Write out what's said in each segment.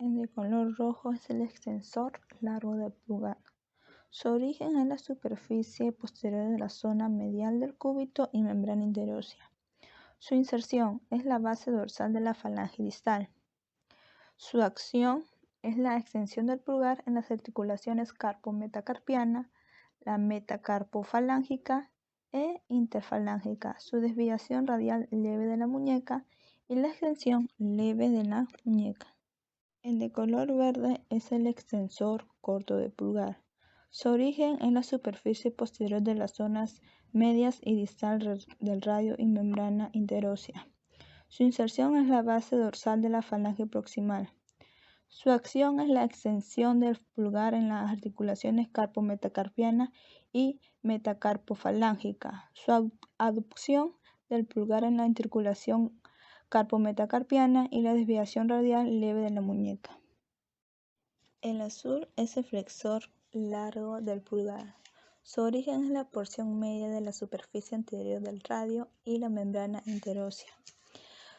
El de color rojo es el extensor largo del pulgar. Su origen es la superficie posterior de la zona medial del cúbito y membrana interósea. Su inserción es la base dorsal de la falange distal. Su acción es la extensión del pulgar en las articulaciones carpo-metacarpiana, la metacarpofalángica e interfalángica. Su desviación radial leve de la muñeca y la extensión leve de la muñeca. El de color verde es el extensor corto del pulgar. Su origen es la superficie posterior de las zonas medias y distal del radio y membrana interósea. Su inserción es la base dorsal de la falange proximal. Su acción es la extensión del pulgar en las articulaciones carpo-metacarpiana y metacarpofalángica. Su aducción del pulgar en la articulación carpo-metacarpiana y la desviación radial leve de la muñeca. El azul es el flexor largo del pulgar. Su origen es la porción media de la superficie anterior del radio y la membrana interósea.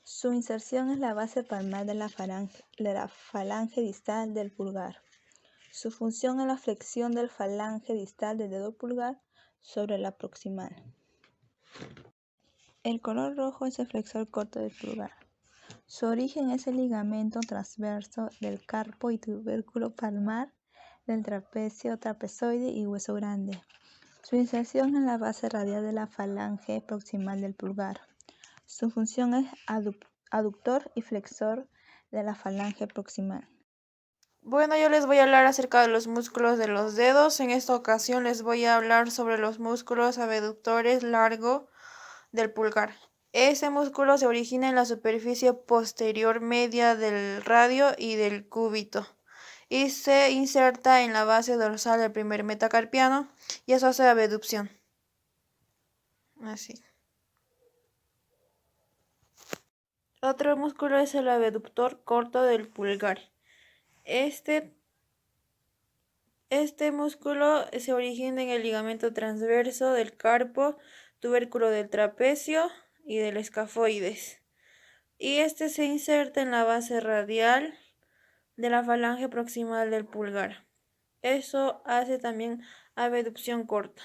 Su inserción es la base palmar de la falange distal del pulgar. Su función es la flexión del falange distal del dedo pulgar sobre la proximal. El color rojo es el flexor corto del pulgar. Su origen es el ligamento transverso del carpo y tubérculo palmar del trapecio, trapezoide y hueso grande. Su inserción es la base radial de la falange proximal del pulgar. Su función es aductor y flexor de la falange proximal. Bueno, yo les voy a hablar acerca de los músculos de los dedos. En esta ocasión les voy a hablar sobre los músculos abductores largo del pulgar. Ese músculo se origina en la superficie posterior media del radio y del cúbito y se inserta en la base dorsal del primer metacarpiano y eso hace abducción. Así. Otro músculo es el abductor corto del pulgar. Este músculo se origina en el ligamento transverso del carpo, tubérculo del trapecio y del escafoides. Y este se inserta en la base radial de la falange proximal del pulgar. Eso hace también abducción corta.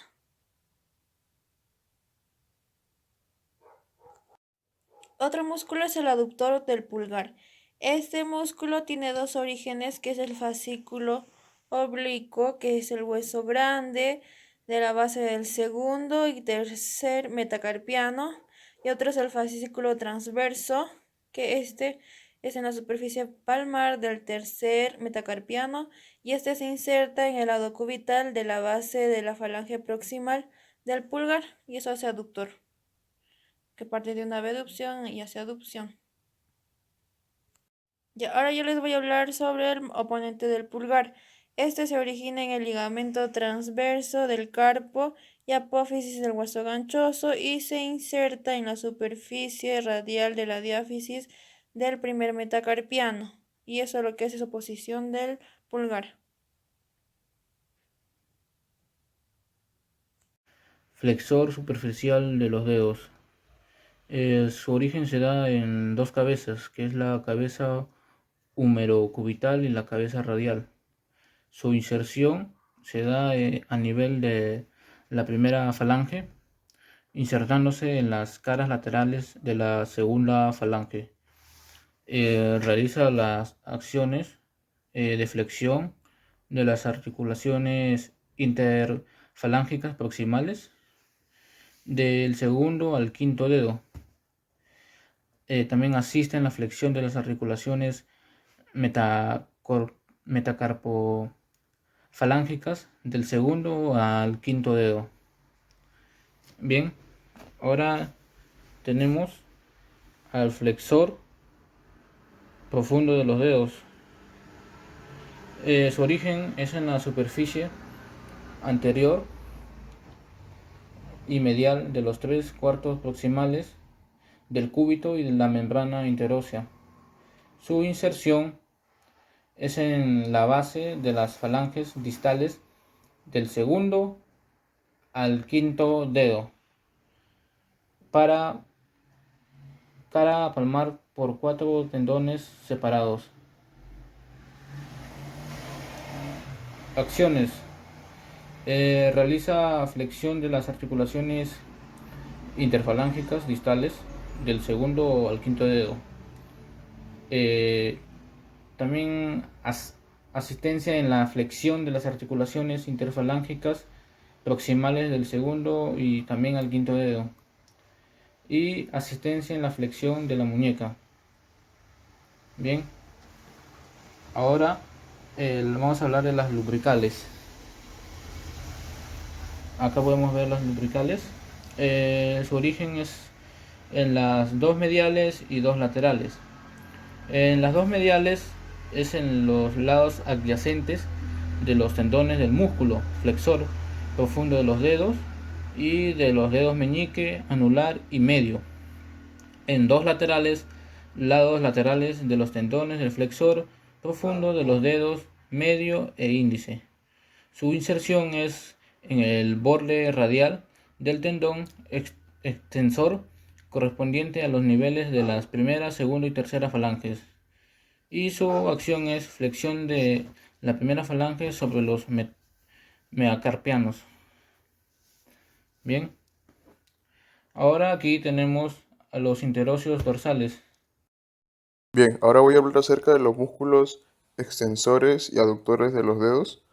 Otro músculo es el aductor del pulgar. Este músculo tiene dos orígenes, que es el fascículo oblicuo, que es el hueso grande de la base del segundo y tercer metacarpiano, y otro es el fascículo transverso, que este es en la superficie palmar del tercer metacarpiano, y este se inserta en el lado cubital de la base de la falange proximal del pulgar, y eso hace aductor, que parte de una abducción y hace aducción. Y ahora yo les voy a hablar sobre el oponente del pulgar. Este se origina en el ligamento transverso del carpo y apófisis del hueso ganchoso y se inserta en la superficie radial de la diáfisis del primer metacarpiano. Y eso es lo que es su posición del pulgar. Flexor superficial de los dedos. Su origen se da en dos cabezas, que es la cabeza húmero-cubital y la cabeza radial. Su inserción se da a nivel de la primera falange, insertándose en las caras laterales de la segunda falange. Realiza las acciones de flexión de las articulaciones interfalángicas proximales del segundo al quinto dedo. También asiste en la flexión de las articulaciones metacarpofalángicas del segundo al quinto dedo. Bien, ahora tenemos al flexor profundo de los dedos. Su origen es en la superficie anterior y medial de los 3/4 proximales del cúbito y de la membrana interósea. Su inserción es en la base de las falanges distales del segundo al quinto dedo, para cara palmar por 4 tendones separados. Acciones. Realiza flexión de las articulaciones interfalángicas distales del segundo al quinto dedo. También asistencia en la flexión de las articulaciones interfalángicas proximales del segundo y también al quinto dedo. Y asistencia en la flexión de la muñeca. Bien, ahora vamos a hablar de las lumbricales. Acá podemos ver las lumbricales. Su origen es en las dos mediales y dos laterales. En las dos mediales es en los lados adyacentes de los tendones del músculo flexor profundo de los dedos y de los dedos meñique, anular y medio. En dos laterales, lados laterales de los tendones del flexor profundo de los dedos medio e índice. Su inserción es en el borde radial del tendón extensor correspondiente a los niveles de las primera, segunda y tercera falanges. Y su acción es flexión de la primera falange sobre los metacarpianos. Bien, ahora aquí tenemos a los interóseos dorsales. Bien, ahora voy a hablar acerca de los músculos extensores y aductores de los dedos.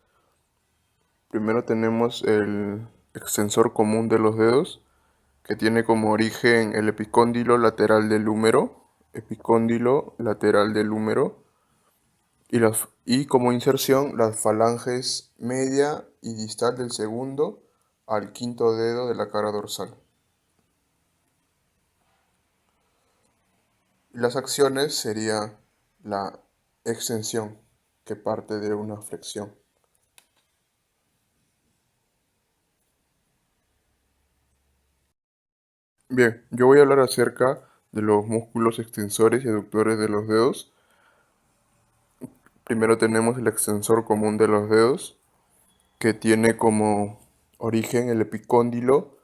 Primero tenemos el extensor común de los dedos, que tiene como origen el epicóndilo lateral del húmero, y como inserción las falanges media y distal del segundo al quinto dedo de la cara dorsal. Las acciones sería la extensión, que parte de una flexión. Bien, yo voy a hablar acerca de los músculos extensores y aductores de los dedos. Primero tenemos el extensor común de los dedos, que tiene como origen el epicóndilo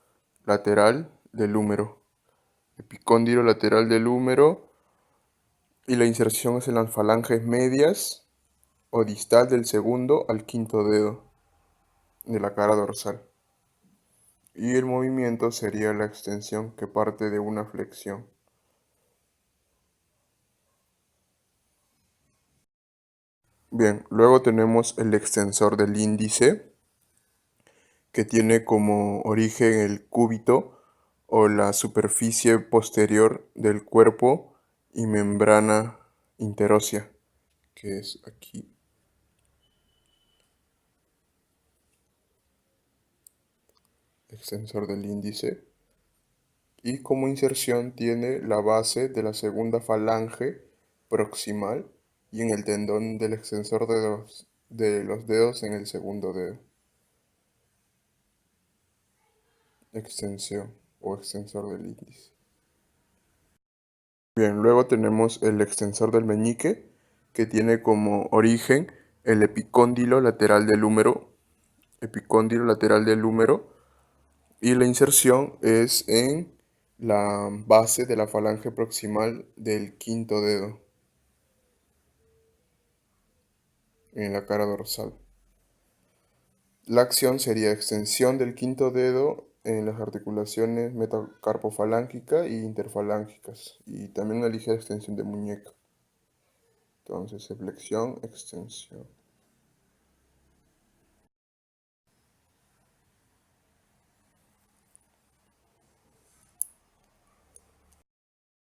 lateral del húmero. Epicóndilo lateral del húmero, y la inserción es en las falanges medias o distal del segundo al quinto dedo de la cara dorsal. Y el movimiento sería la extensión, que parte de una flexión. Bien, luego tenemos el extensor del índice, que tiene como origen el cúbito o la superficie posterior del cuerpo y membrana interósea, que es aquí. Extensor del índice. Y como inserción tiene la base de la segunda falange proximal y en el tendón del extensor de los dedos en el segundo dedo. Extensión o extensor del índice. Bien, luego tenemos el extensor del meñique, que tiene como origen el epicóndilo lateral del húmero, y la inserción es en la base de la falange proximal del quinto dedo, en la cara dorsal. La acción sería extensión del quinto dedo en las articulaciones metacarpofalángica e interfalángicas, y también una ligera extensión de muñeca. Entonces, flexión, extensión.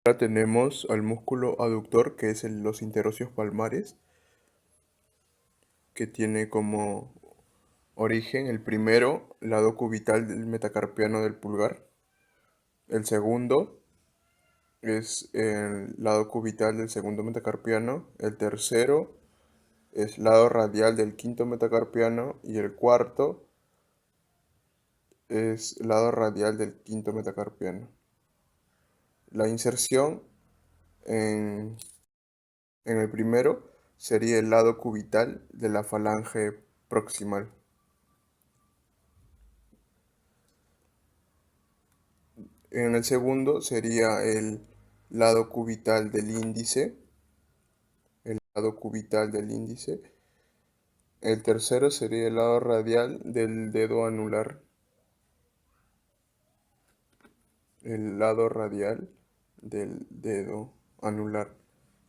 Ahora tenemos al músculo aductor, que es los interóseos palmares, que tiene como origen el primero, lado cubital del metacarpiano del pulgar. El segundo es el lado cubital del segundo metacarpiano. El tercero es lado radial del quinto metacarpiano. Y el cuarto es lado radial del quinto metacarpiano. La inserción en el primero sería el lado cubital de la falange proximal. En el segundo sería el lado cubital del índice, El tercero sería el lado radial del dedo anular. El lado radial del dedo anular.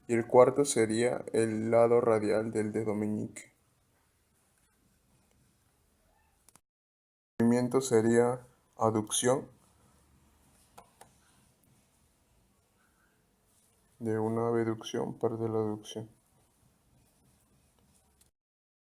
Y el cuarto sería el lado radial del dedo meñique. El movimiento sería aducción de una abducción, parte de la aducción.